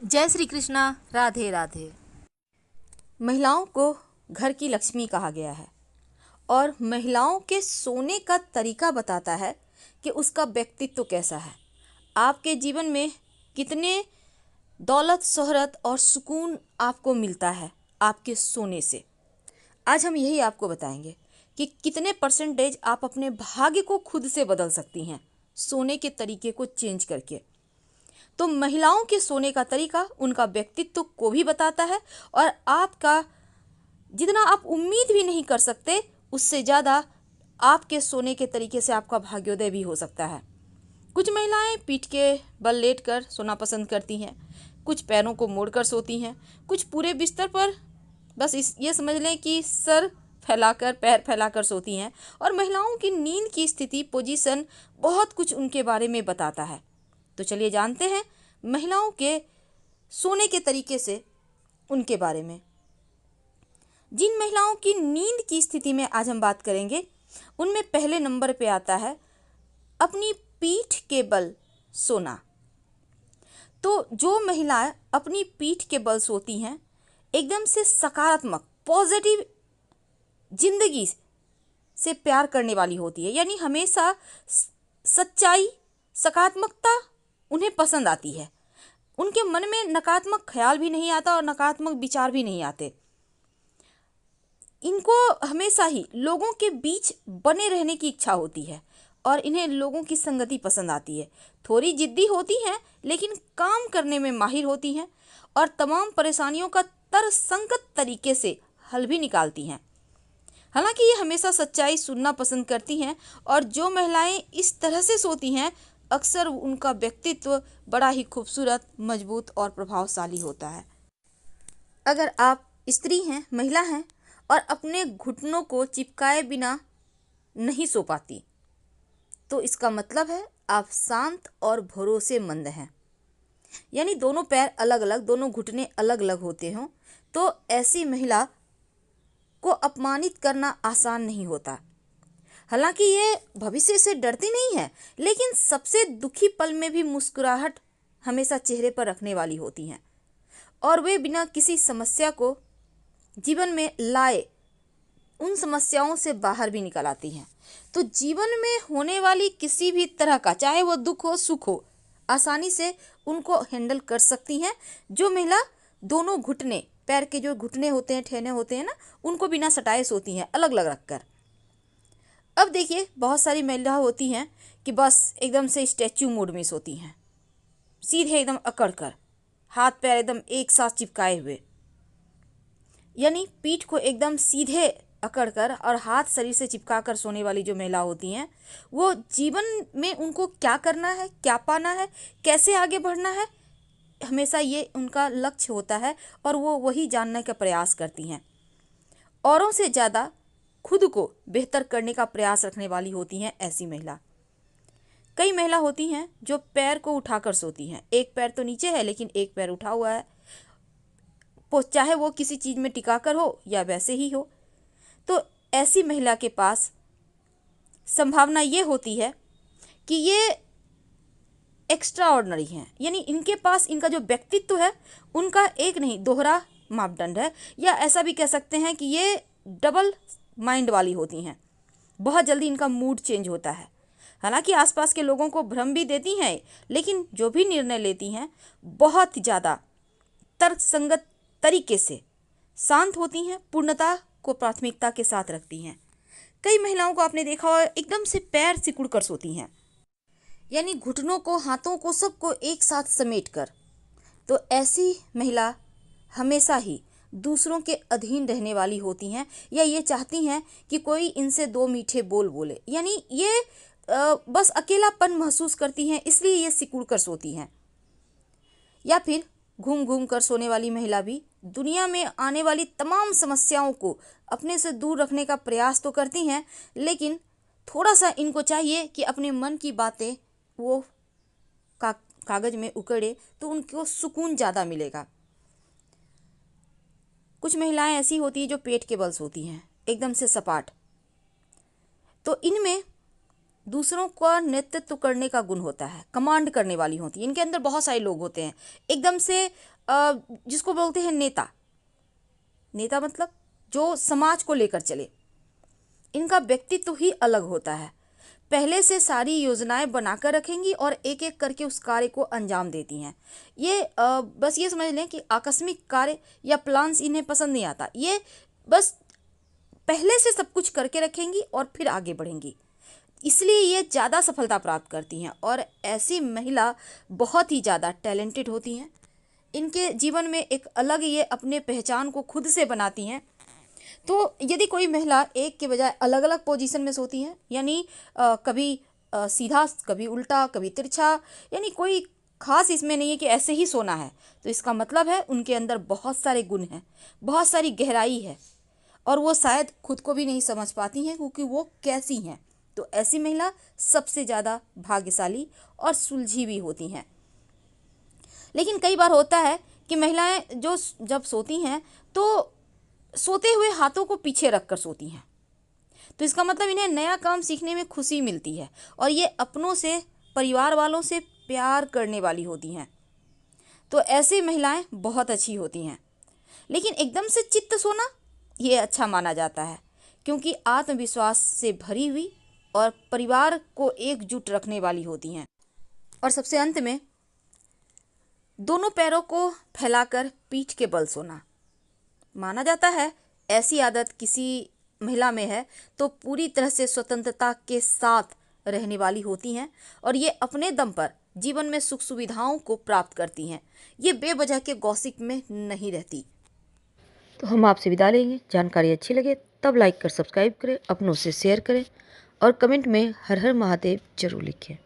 जय श्री कृष्णा। राधे राधे। महिलाओं को घर की लक्ष्मी कहा गया है और महिलाओं के सोने का तरीका बताता है कि उसका व्यक्तित्व कैसा है। आपके जीवन में कितने दौलत, शोहरत और सुकून आपको मिलता है आपके सोने से। आज हम यही आपको बताएंगे कि कितने परसेंटेज आप अपने भाग्य को खुद से बदल सकती हैं सोने के तरीके को चेंज करके। तो महिलाओं के सोने का तरीका उनका व्यक्तित्व को भी बताता है और आपका जितना आप उम्मीद भी नहीं कर सकते उससे ज़्यादा आपके सोने के तरीके से आपका भाग्योदय भी हो सकता है। कुछ महिलाएं पीठ के बल लेटकर सोना पसंद करती हैं, कुछ पैरों को मोड़कर सोती हैं, कुछ पूरे बिस्तर पर बस ये समझ लें कि सर फैलाकर पैर फैलाकर सोती हैं। और महिलाओं की नींद की स्थिति, पोजीशन बहुत कुछ उनके बारे में बताता है। तो चलिए जानते हैं महिलाओं के सोने के तरीके से उनके बारे में। जिन महिलाओं की नींद की स्थिति में आज हम बात करेंगे उनमें पहले नंबर पे आता है अपनी पीठ के बल सोना। तो जो महिलाएं अपनी पीठ के बल सोती हैं एकदम से सकारात्मक पॉजिटिव जिंदगी से प्यार करने वाली होती है, यानी हमेशा सच्चाई, सकारात्मकता उन्हें पसंद आती है। उनके मन में नकारात्मक ख्याल भी नहीं आता और नकारात्मक विचार भी नहीं आते। इनको हमेशा ही लोगों के बीच बने रहने की इच्छा होती है और इन्हें लोगों की संगति पसंद आती है। थोड़ी जिद्दी होती हैं लेकिन काम करने में माहिर होती हैं और तमाम परेशानियों का तर्कसंगत तरीके से हल भी निकालती हैं। हालांकि ये हमेशा सच्चाई सुनना पसंद करती हैं और जो महिलाएं इस तरह से सोती हैं अक्सर उनका व्यक्तित्व बड़ा ही खूबसूरत, मजबूत और प्रभावशाली होता है। अगर आप स्त्री हैं, महिला हैं और अपने घुटनों को चिपकाए बिना नहीं सो पाती तो इसका मतलब है आप शांत और भरोसेमंद हैं। यानी दोनों पैर अलग अलग, दोनों घुटने अलग अलग होते हों तो ऐसी महिला को अपमानित करना आसान नहीं होता। हालांकि ये भविष्य से डरती नहीं है लेकिन सबसे दुखी पल में भी मुस्कुराहट हमेशा चेहरे पर रखने वाली होती हैं और वे बिना किसी समस्या को जीवन में लाए उन समस्याओं से बाहर भी निकल आती हैं। तो जीवन में होने वाली किसी भी तरह का, चाहे वो दुख हो सुख हो, आसानी से उनको हैंडल कर सकती हैं। जो महिला दोनों घुटने, पैर के जो घुटने होते हैं, ठेने होते हैं ना, उनको बिना सटाए सोती हैं अलग अलग रखकर। अब देखिए बहुत सारी महिला होती हैं कि बस एकदम से स्टैच्यू मोड में सोती हैं, सीधे एकदम अकड़ कर, हाथ पैर एकदम एक साथ चिपकाए हुए, यानी पीठ को एकदम सीधे अकड़कर और हाथ शरीर से चिपका कर सोने वाली जो महिला होती हैं वो जीवन में उनको क्या करना है, क्या पाना है, कैसे आगे बढ़ना है, हमेशा ये उनका लक्ष्य होता है और वो वही जानने का प्रयास करती हैं। औरों से ज़्यादा खुद को बेहतर करने का प्रयास रखने वाली होती हैं ऐसी महिला। कई महिला होती हैं जो पैर को उठाकर सोती हैं, एक पैर तो नीचे है लेकिन एक पैर उठा हुआ है, चाहे वो किसी चीज़ में टिकाकर हो या वैसे ही हो। तो ऐसी महिला के पास संभावना ये होती है कि ये एक्स्ट्रा ऑर्डिनरी हैं, यानी इनके पास इनका जो व्यक्तित्व है उनका एक नहीं दोहरा मापदंड है, या ऐसा भी कह सकते हैं कि ये डबल माइंड वाली होती हैं। बहुत जल्दी इनका मूड चेंज होता है। हालांकि आसपास के लोगों को भ्रम भी देती हैं लेकिन जो भी निर्णय लेती हैं बहुत ज़्यादा तर्कसंगत तरीके से शांत होती हैं, पूर्णता को प्राथमिकता के साथ रखती हैं। कई महिलाओं को आपने देखा होगा एकदम से पैर सिकुड़ कर सोती हैं, यानी घुटनों को, हाथों को, सबको एक साथ समेट कर। तो ऐसी महिला हमेशा ही दूसरों के अधीन रहने वाली होती हैं या ये चाहती हैं कि कोई इनसे दो मीठे बोल बोले, यानी ये बस अकेलापन महसूस करती हैं इसलिए ये सिकुड़ कर सोती हैं। या फिर घूम घूम कर सोने वाली महिला भी दुनिया में आने वाली तमाम समस्याओं को अपने से दूर रखने का प्रयास तो करती हैं लेकिन थोड़ा सा इनको चाहिए कि अपने मन की बातें वो कागज में उकड़े तो उनको सुकून ज़्यादा मिलेगा। कुछ महिलाएं ऐसी होती हैं जो पेट के बल सोती हैं एकदम से सपाट। तो इनमें दूसरों का नेतृत्व करने का गुण होता है, कमांड करने वाली होती है। इनके अंदर बहुत सारे लोग होते हैं एकदम से, जिसको बोलते हैं नेता। नेता मतलब जो समाज को लेकर चले। इनका व्यक्तित्व ही अलग होता है। पहले से सारी योजनाएं बनाकर रखेंगी और एक एक करके उस कार्य को अंजाम देती हैं। ये बस ये समझ लें कि आकस्मिक कार्य या प्लान्स इन्हें पसंद नहीं आता। ये बस पहले से सब कुछ करके रखेंगी और फिर आगे बढ़ेंगी, इसलिए ये ज़्यादा सफलता प्राप्त करती हैं। और ऐसी महिला बहुत ही ज़्यादा टैलेंटेड होती हैं। इनके जीवन में एक अलग ये अपने पहचान को खुद से बनाती हैं। तो यदि कोई महिला एक के बजाय अलग अलग पोजीशन में सोती हैं, यानी कभी सीधा, कभी उल्टा, कभी तिरछा, यानी कोई खास इसमें नहीं है कि ऐसे ही सोना है, तो इसका मतलब है उनके अंदर बहुत सारे गुण हैं, बहुत सारी गहराई है, और वो शायद खुद को भी नहीं समझ पाती हैं क्योंकि वो कैसी हैं। तो ऐसी महिला सबसे ज़्यादा भाग्यशाली और सुलझी भी होती हैं। लेकिन कई बार होता है कि महिलाएं जो जब सोती हैं तो सोते हुए हाथों को पीछे रख कर सोती हैं। तो इसका मतलब इन्हें नया काम सीखने में खुशी मिलती है और ये अपनों से, परिवार वालों से प्यार करने वाली होती हैं। तो ऐसी महिलाएं बहुत अच्छी होती हैं। लेकिन एकदम से चित्त सोना ये अच्छा माना जाता है, क्योंकि आत्मविश्वास से भरी हुई और परिवार को एकजुट रखने वाली होती हैं। और सबसे अंत में, दोनों पैरों को फैलाकर पीठ के बल सोना माना जाता है। ऐसी आदत किसी महिला में है तो पूरी तरह से स्वतंत्रता के साथ रहने वाली होती हैं और ये अपने दम पर जीवन में सुख सुविधाओं को प्राप्त करती हैं। ये बेवजह के गॉसिप में नहीं रहती। तो हम आपसे विदा लेंगे। जानकारी अच्छी लगे तब लाइक कर सब्सक्राइब करें, अपनों से शेयर करें और कमेंट में हर हर महादेव जरूर लिखें।